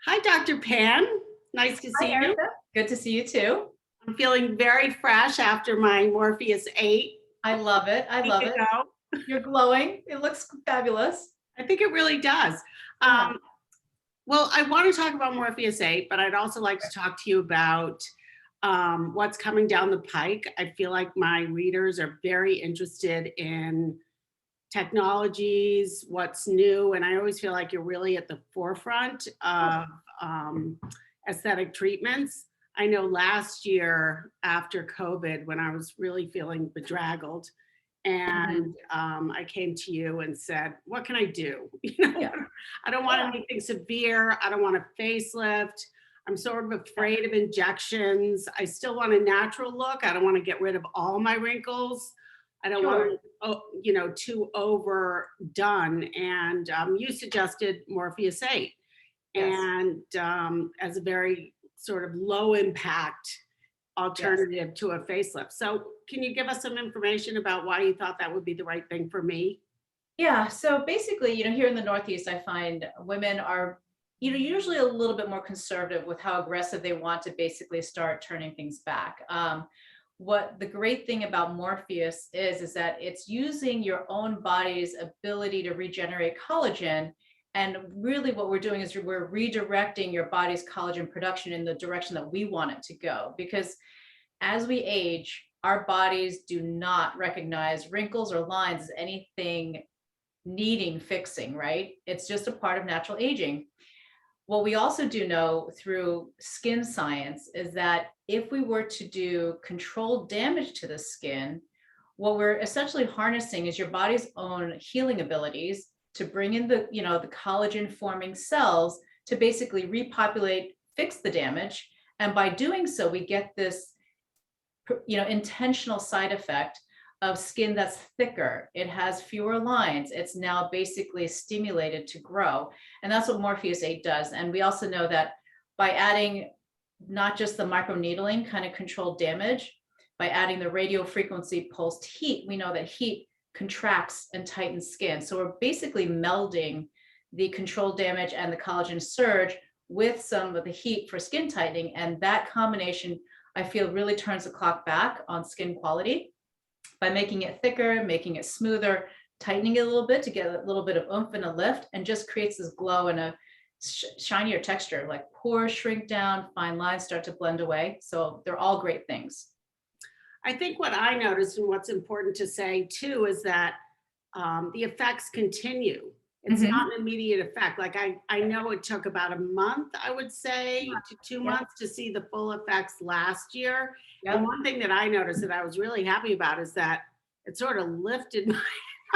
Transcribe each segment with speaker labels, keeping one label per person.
Speaker 1: Hi, Dr. Pan. Nice to
Speaker 2: Hi,
Speaker 1: see you.
Speaker 2: Erica. Good to see you too.
Speaker 1: I'm feeling very fresh after my Morpheus 8
Speaker 2: I love it. I
Speaker 1: a week
Speaker 2: love it.
Speaker 1: ago.
Speaker 2: You're glowing. It looks fabulous.
Speaker 1: I think it really does.
Speaker 2: Yeah.
Speaker 1: Um, well, I want to talk about Morpheus 8, but I'd also like to talk to you about what's coming down the pike. I feel like my readers are very interested in technologies, what's new, and I always feel like you're really at the forefront of um, aesthetic treatments. I know last year after COVID, when I was really feeling bedraggled,
Speaker 2: Mhm.
Speaker 1: and I came to you and said, "What can I do?
Speaker 2: Yeah.
Speaker 1: I don't want
Speaker 2: Yeah.
Speaker 1: anything severe. I don't want a facelift. I'm sort of afraid of injections. I still want a natural look. I don't want to get rid of all my wrinkles. I don't want
Speaker 2: Sure.
Speaker 1: to, too overdone." And you suggested Morpheus 8,
Speaker 2: Yes.
Speaker 1: and as a very sort of low impact
Speaker 2: Yes.
Speaker 1: alternative to a facelift. So, can you give us some information about why you thought that would be the right thing for me?
Speaker 2: Yeah. So basically, here in the Northeast, I find women are, usually a little bit more conservative with how aggressive they want to basically start turning things back. What the great thing about Morpheus is that it's using your own body's ability to regenerate collagen. And really, what we're doing is we're redirecting your body's collagen production in the direction that we want it to go. Because as we age, our bodies do not recognize wrinkles or lines as anything needing fixing, right? It's just a part of natural aging. What we also do know through skin science is that if we were to do controlled damage to the skin, what we're essentially harnessing is your body's own healing abilities to bring in the collagen forming cells to basically repopulate, fix the damage. And by doing so, we get this intentional side effect of skin that's thicker. It has fewer lines. It's now basically stimulated to grow. And that's what Morpheus 8 does. And we also know that by adding not just the microneedling kind of controlled damage, by adding the radio frequency pulsed heat, we know that heat contracts and tightens skin. So we're basically melding the controlled damage and the collagen surge with some of the heat for skin tightening. And that combination, I feel, really turns the clock back on skin quality by making it thicker, making it smoother, tightening it a little bit to get a little bit of oomph and a lift, and just creates this glow and a shinier texture. Like pores shrink down, fine lines start to blend away. So they're all great things.
Speaker 1: I think what I noticed, and what's important to say too, is that the effects continue. It's
Speaker 2: Mm-hmm.
Speaker 1: not an immediate effect. Like I know it took about a month, I would say, to two
Speaker 2: Yep.
Speaker 1: months to see the full effects last year. And
Speaker 2: Yep.
Speaker 1: one thing that I noticed that I was really happy about is that it sort of lifted my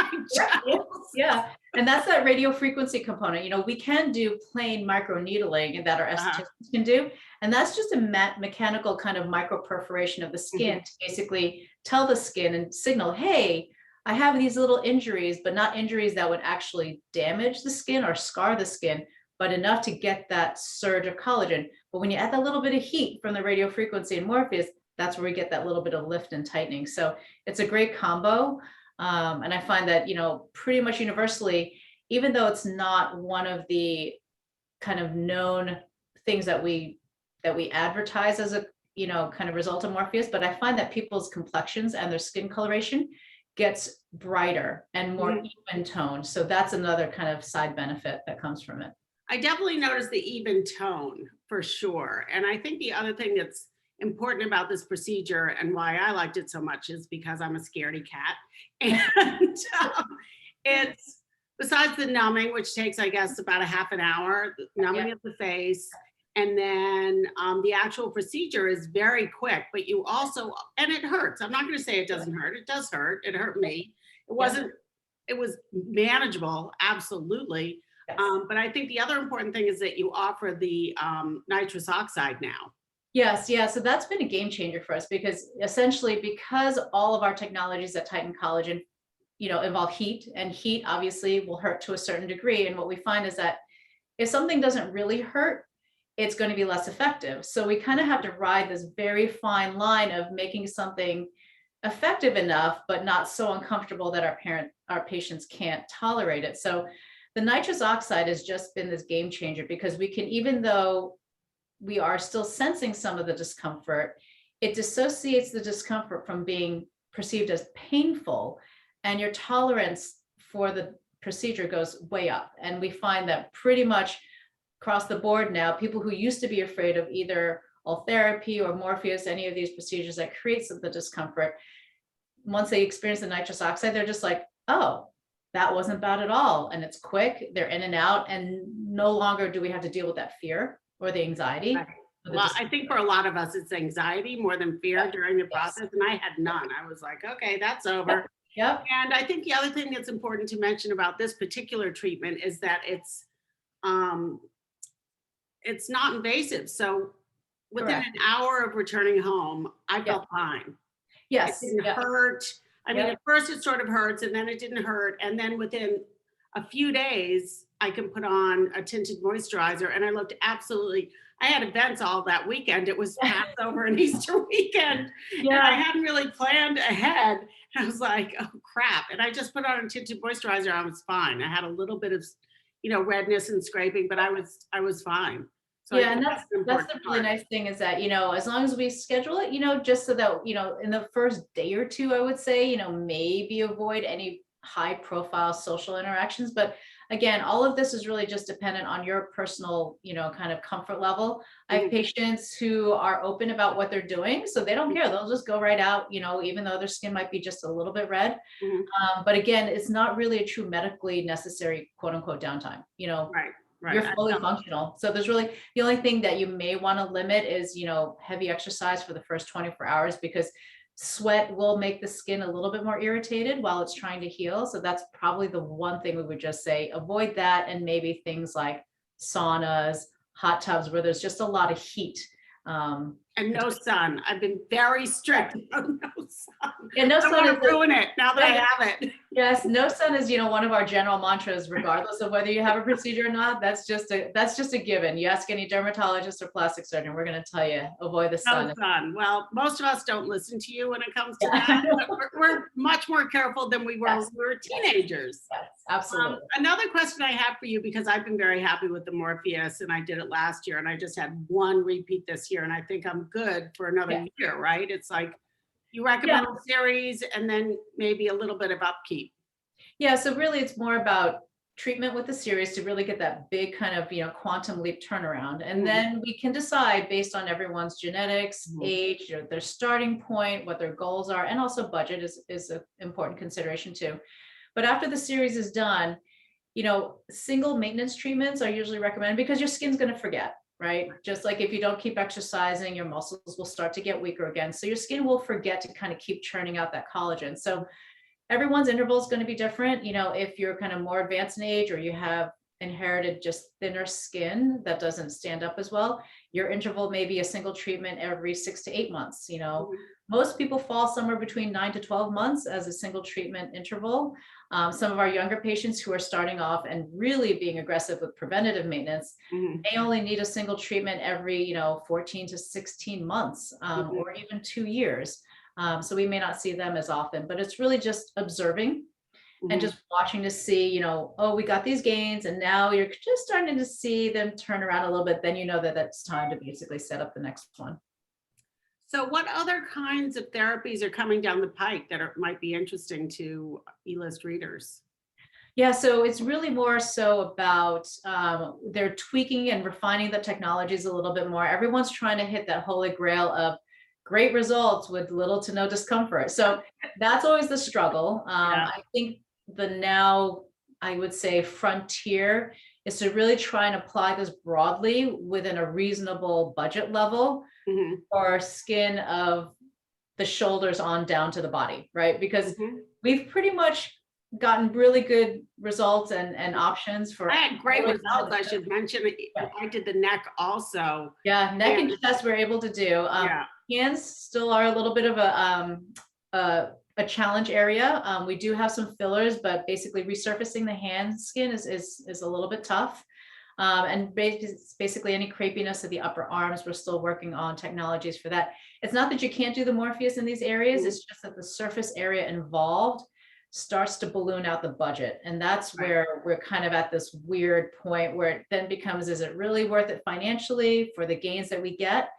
Speaker 2: Yep. Yep.
Speaker 1: jowls.
Speaker 2: Yeah. And that's that radio frequency component. We can do plain micro needling that our
Speaker 1: Uh-huh.
Speaker 2: estheticians can do. And that's just a mechanical kind of micro perforation of the skin
Speaker 1: Mhm.
Speaker 2: to basically tell the skin and signal, hey, I have these little injuries, but not injuries that would actually damage the skin or scar the skin, but enough to get that surge of collagen. But when you add that little bit of heat from the radio frequency and Morpheus, that's where we get that little bit of lift and tightening. So it's a great combo. And I find that, pretty much universally, even though it's not one of the kind of known things that we advertise as a, kind of result of Morpheus, but I find that people's complexions and their skin coloration gets brighter and more
Speaker 1: Mhm.
Speaker 2: even toned. So that's another kind of side benefit that comes from it.
Speaker 1: I definitely noticed the even tone for sure. And I think the other thing that's important about this procedure and why I liked it so much is because I'm a scaredy cat. And it's besides the numbing, which takes, I guess, about a half an hour, the
Speaker 2: Yeah.
Speaker 1: numbing of the face. And then the actual procedure is very quick, but you also, and it hurts. I'm not going to say it doesn't hurt. It does hurt. It hurt me. It
Speaker 2: Yeah.
Speaker 1: wasn't, it was manageable, absolutely.
Speaker 2: Yes.
Speaker 1: But I think the other important thing is that you offer the nitrous oxide now.
Speaker 2: Yes, yeah. So that's been a game changer for us because essentially, because all of our technologies that tighten collagen, involve heat, and heat obviously will hurt to a certain degree. And what we find is that if something doesn't really hurt, it's going to be less effective. So we kind of have to ride this very fine line of making something effective enough, but not so uncomfortable that our patients can't tolerate it. So the nitrous oxide has just been this game changer because we can, even though we are still sensing some of the discomfort, it dissociates the discomfort from being perceived as painful, and your tolerance for the procedure goes way up. And we find that pretty much across the board now, people who used to be afraid of either all therapy or Morpheus, any of these procedures that creates the discomfort, once they experience the nitrous oxide, they're just like, oh, that wasn't bad at all. And it's quick, they're in and out, and no longer do we have to deal with that fear or the anxiety.
Speaker 1: Right. Well, I think for a lot of us, it's anxiety more than fear during the process. And I had none. I was like, okay, that's over.
Speaker 2: Yep.
Speaker 1: And I think the other thing that's important to mention about this particular treatment is that it's not invasive. So within
Speaker 2: Correct.
Speaker 1: an hour of returning home, I felt fine.
Speaker 2: Yes.
Speaker 1: It didn't hurt. I mean, at first it sort of hurts and then it didn't hurt. And then within a few days, I can put on a tinted moisturizer and I looked absolutely, I had events all that weekend. It was Passover and Easter weekend. And I hadn't really planned ahead. I was like, oh crap. And I just put on a tinted moisturizer. I was fine. I had a little bit of, redness and scraping, but I was fine. So
Speaker 2: yeah, and that's the really nice thing is that, as long as we schedule it, just so that, in the first day or two, I would say, maybe avoid any high profile social interactions. But again, all of this is really just dependent on your personal, kind of comfort level. I have patients who are open about what they're doing, so they don't care. They'll just go right out, even though their skin might be just a little bit red. But again, it's not really a true medically necessary, quote unquote, downtime,
Speaker 1: Right. Right.
Speaker 2: You're fully functional. So there's really, the only thing that you may want to limit is, heavy exercise for the first 24 hours, because sweat will make the skin a little bit more irritated while it's trying to heal. So that's probably the one thing we would just say, avoid that. And maybe things like saunas, hot tubs, where there's just a lot of heat.
Speaker 1: And no sun. I've been very strict on no sun.
Speaker 2: And no
Speaker 1: I
Speaker 2: sun
Speaker 1: want
Speaker 2: is
Speaker 1: to ruin it now that I have it.
Speaker 2: Yes, no sun is, one of our general mantras, regardless of whether you have a procedure or not. That's just a given. You ask any dermatologist or plastic surgeon, we're going to tell you, avoid the sun.
Speaker 1: No sun. Well, most of us don't listen to you when it comes to that. But we're much more careful than we were when we were teenagers.
Speaker 2: Yes, absolutely.
Speaker 1: Another question I have for you, because I've been very happy with the Morpheus and I did it last year and I just had one repeat this year and I think I'm good for another year, right? It's like you recommend a series and then maybe a little bit of upkeep.
Speaker 2: Yeah, so really it's more about treatment with the series to really get that big kind of, quantum leap turnaround. And then we can decide based on everyone's genetics, age, their starting point, what their goals are, and also budget is an important consideration too. But after the series is done, single maintenance treatments are usually recommended because your skin's going to forget. Right? Just like if you don't keep exercising, your muscles will start to get weaker again. So your skin will forget to kind of keep churning out that collagen. So everyone's interval is going to be different. If you're kind of more advanced in age or you have inherited just thinner skin that doesn't stand up as well, your interval may be a single treatment every 6 to 8 months. Most people fall somewhere between 9 to 12 months as a single treatment interval. Some of our younger patients who are starting off and really being aggressive with preventative maintenance, they only need a single treatment every, 14 to 16 months, or even 2 years. So we may not see them as often, but it's really just observing and just watching to see, oh, we got these gains and now you're just starting to see them turn around a little bit. Then that it's time to basically set up the next one.
Speaker 1: So what other kinds of therapies are coming down the pike that might be interesting to E-list readers?
Speaker 2: Yeah, so it's really more so about they're tweaking and refining the technologies a little bit more. Everyone's trying to hit that holy grail of great results with little to no discomfort. So that's always the struggle. I think I would say frontier is to really try and apply this broadly within a reasonable budget level for skin of the shoulders on down to the body, right? Because we've pretty much gotten really good results and options for.
Speaker 1: I had great results, I should mention. I did the neck also.
Speaker 2: Yeah, neck and chest we're able to do. Hands still are a little bit of a challenge area. We do have some fillers, but basically resurfacing the hand skin is a little bit tough. And basically any crepiness of the upper arms, we're still working on technologies for that. It's not that you can't do the Morpheus in these areas, it's just that the surface area involved starts to balloon out the budget. And that's
Speaker 1: Right.
Speaker 2: where we're kind of at this weird point where it then becomes, is it really worth it financially for the gains that we get?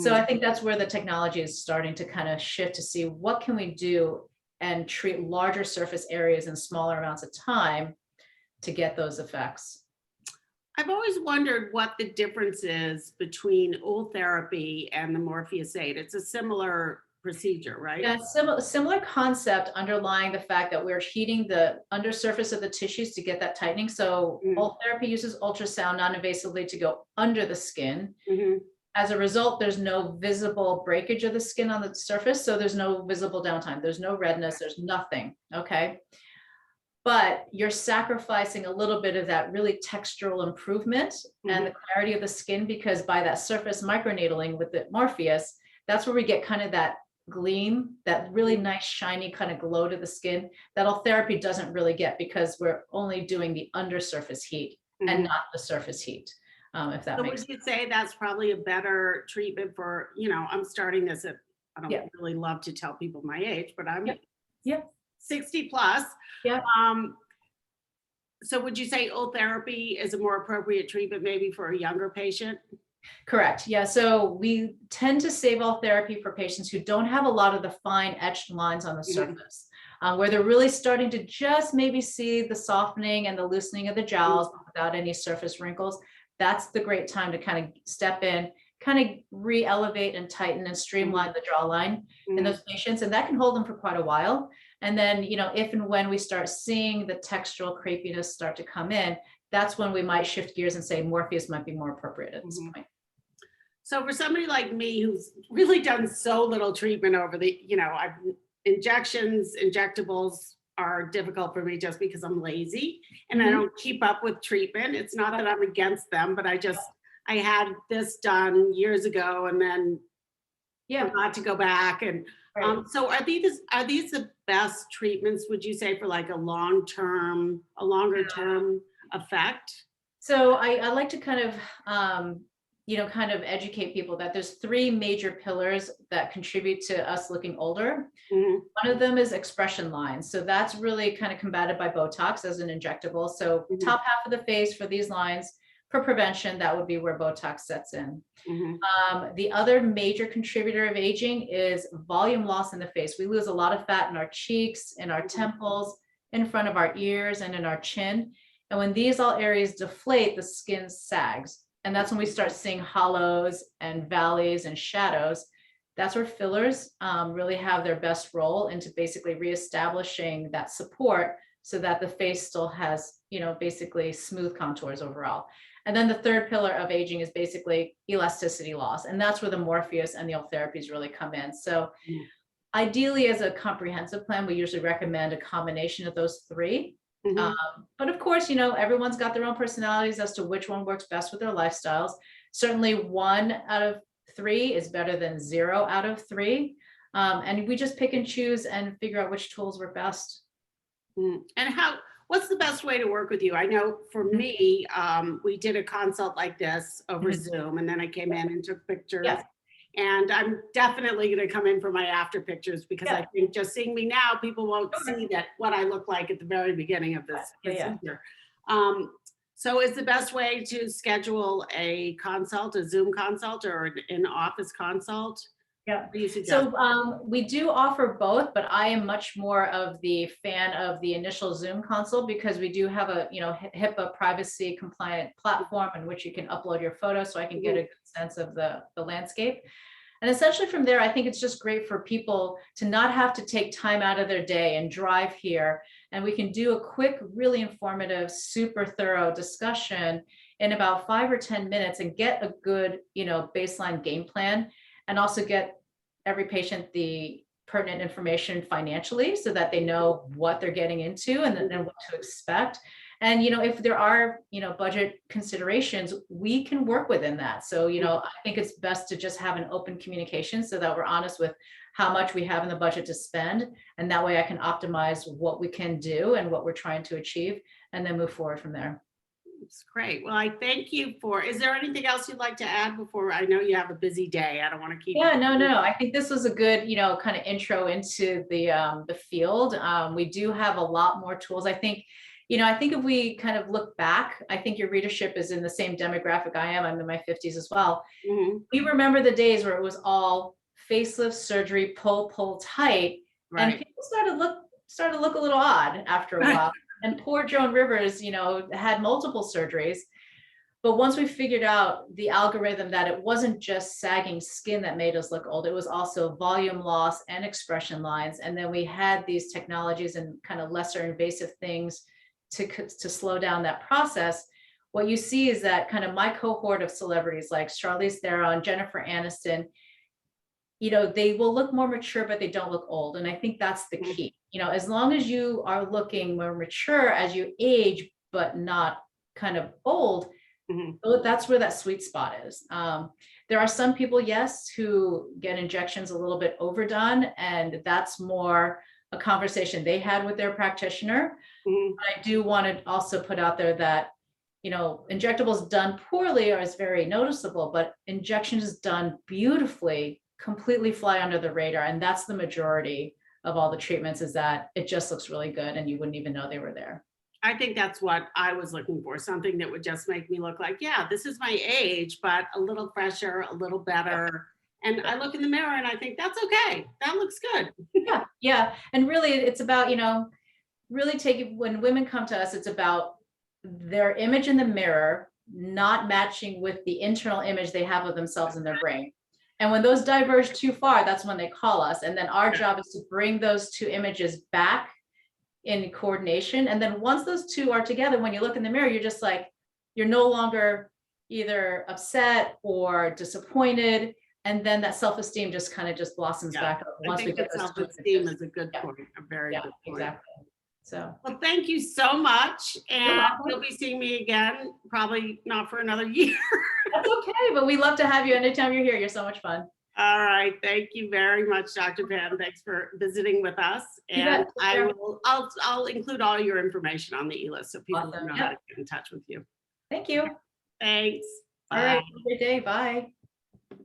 Speaker 2: So I
Speaker 1: Mm.
Speaker 2: think that's where the technology is starting to kind of shift to see what can we do and treat larger surface areas in smaller amounts of time to get those effects.
Speaker 1: I've always wondered what the difference is between old therapy and the Morpheus 8. It's a similar procedure, right?
Speaker 2: Yeah, similar concept underlying the fact that we're heating the undersurface of the tissues to get that tightening. So
Speaker 1: Mm.
Speaker 2: old therapy uses ultrasound non-invasively to go under the skin.
Speaker 1: Hmm.
Speaker 2: As a result, there's no visible breakage of the skin on the surface. So there's no visible downtime. There's no redness. There's nothing. Okay. But you're sacrificing a little bit of that really textural improvement and the clarity of the skin, because by that surface microneedling with the Morpheus, that's where we get kind of that gleam, that really nice shiny kind of glow to the skin that all therapy doesn't really get, because we're only doing the undersurface heat and not the surface heat, if that
Speaker 1: So
Speaker 2: makes
Speaker 1: would
Speaker 2: sense.
Speaker 1: you say that's probably a better treatment for, I'm starting this at, I
Speaker 2: Yeah.
Speaker 1: don't really love to tell people my age, but I'm
Speaker 2: Yep. Yep.
Speaker 1: 60 plus.
Speaker 2: Yeah.
Speaker 1: So would you say old therapy is a more appropriate treatment maybe for a younger patient?
Speaker 2: Correct. Yeah. So we tend to save all therapy for patients who don't have a lot of the fine etched lines on the surface, where they're really starting to just maybe see the softening and the loosening of the jowls without any surface wrinkles. That's the great time to kind of step in, kind of re-elevate and tighten and streamline the jawline in those patients. And that can hold them for quite a while. And then, if and when we start seeing the textural crepiness start to come in, that's when we might shift gears and say Morpheus might be more appropriate at this point.
Speaker 1: So for somebody like me who's really done so little treatment over injectables are difficult for me just because I'm lazy and I don't keep up with treatment. It's not that I'm against them, but I had this done years ago and then forgot to go back. And
Speaker 2: Right.
Speaker 1: so are these the best treatments, would you say, for like a longer term effect?
Speaker 2: So I like to kind of, kind of educate people that there's three major pillars that contribute to us looking older.
Speaker 1: Mhm.
Speaker 2: One of them is expression lines. So that's really kind of combated by Botox as an injectable. So top half of the face for these lines, for prevention, that would be where Botox sets in.
Speaker 1: Mhm.
Speaker 2: The other major contributor of aging is volume loss in the face. We lose a lot of fat in our cheeks, in our temples, in front of our ears, and in our chin. And when these all areas deflate, the skin sags. And that's when we start seeing hollows and valleys and shadows. That's where fillers really have their best role into basically reestablishing that support so that the face still has, basically smooth contours overall. And then the third pillar of aging is basically elasticity loss. And that's where the Morpheus and the old therapies really come in. So ideally, as a comprehensive plan, we usually recommend a combination of those three. But of course, everyone's got their own personalities as to which one works best with their lifestyles. Certainly 1 out of 3 is better than 0 out of 3. And we just pick and choose and figure out which tools work best.
Speaker 1: And what's the best way to work with you? I know for me, we did a consult like this over Zoom, and then I came in and took pictures.
Speaker 2: Yeah.
Speaker 1: And I'm definitely going to come in for my after pictures because I think just seeing me now, people won't see what I look like at the very beginning of this procedure. So is the best way to schedule a consult, a Zoom consult or an in-office consult?
Speaker 2: Yeah.
Speaker 1: What do you suggest?
Speaker 2: So we do offer both, but I am much more of the fan of the initial Zoom consult because we do have a HIPAA privacy compliant platform in which you can upload your photo, so I can get a good sense of the landscape. And essentially from there, I think it's just great for people to not have to take time out of their day and drive here. And we can do a quick, really informative, super thorough discussion in about 5 or 10 minutes and get a good, baseline game plan, and also get every patient the pertinent information financially so that they know what they're getting into and then what to expect. And, if there are, budget considerations, we can work within that. So, I think it's best to just have an open communication so that we're honest with how much we have in the budget to spend. And that way I can optimize what we can do and what we're trying to achieve and then move forward from there.
Speaker 1: It's great. Well, I thank you for, is there anything else you'd like to add before? I know you have a busy day. I don't want to keep.
Speaker 2: Yeah, no. I think this was a good, kind of intro into the field. We do have a lot more tools. I think, I think if we kind of look back, I think your readership is in the same demographic I am. I'm in my 50s as well.
Speaker 1: Mhm.
Speaker 2: We remember the days where it was all facelift surgery, pull tight, and
Speaker 1: Right.
Speaker 2: people started to look a little odd after a while. And poor Joan Rivers, had multiple surgeries. But once we figured out the algorithm that it wasn't just sagging skin that made us look old, it was also volume loss and expression lines. And then we had these technologies and kind of lesser invasive things to slow down that process. What you see is that kind of my cohort of celebrities like Charlize Theron, Jennifer Aniston, they will look more mature, but they don't look old. And I think that's the key. As long as you are looking more mature as you age, but not kind of old, that's where that sweet spot is. There are some people, yes, who get injections a little bit overdone, and that's more a conversation they had with their practitioner. I do want to also put out there that, injectables done poorly is very noticeable, but injections done beautifully completely fly under the radar. And that's the majority of all the treatments, is that it just looks really good and you wouldn't even know they were there.
Speaker 1: I think that's what I was looking for, something that would just make me look like, yeah, this is my age, but a little fresher, a little better. And I look in the mirror and I think that's okay. That looks good.
Speaker 2: Yeah. And really it's about, really taking, when women come to us, it's about their image in the mirror not matching with the internal image they have of themselves in their brain. And when those diverge too far, that's when they call us. And then our job is to bring those two images back in coordination. And then once those two are together, when you look in the mirror, you're just like, you're no longer either upset or disappointed. And then that self-esteem just kind of just blossoms back up.
Speaker 1: I think that self-esteem is a good point, a very good point.
Speaker 2: Exactly. So,
Speaker 1: well, thank you so much. And you'll be seeing me again, probably not for another year.
Speaker 2: That's okay, but we love to have you anytime you're here. You're so much fun.
Speaker 1: All right. Thank you very much, Dr. Pan. Thanks for visiting with us. And I'll include all your information on the e-list so people know how to get in touch with you.
Speaker 2: Thank you.
Speaker 1: Thanks.
Speaker 2: All right. Have a great day. Bye.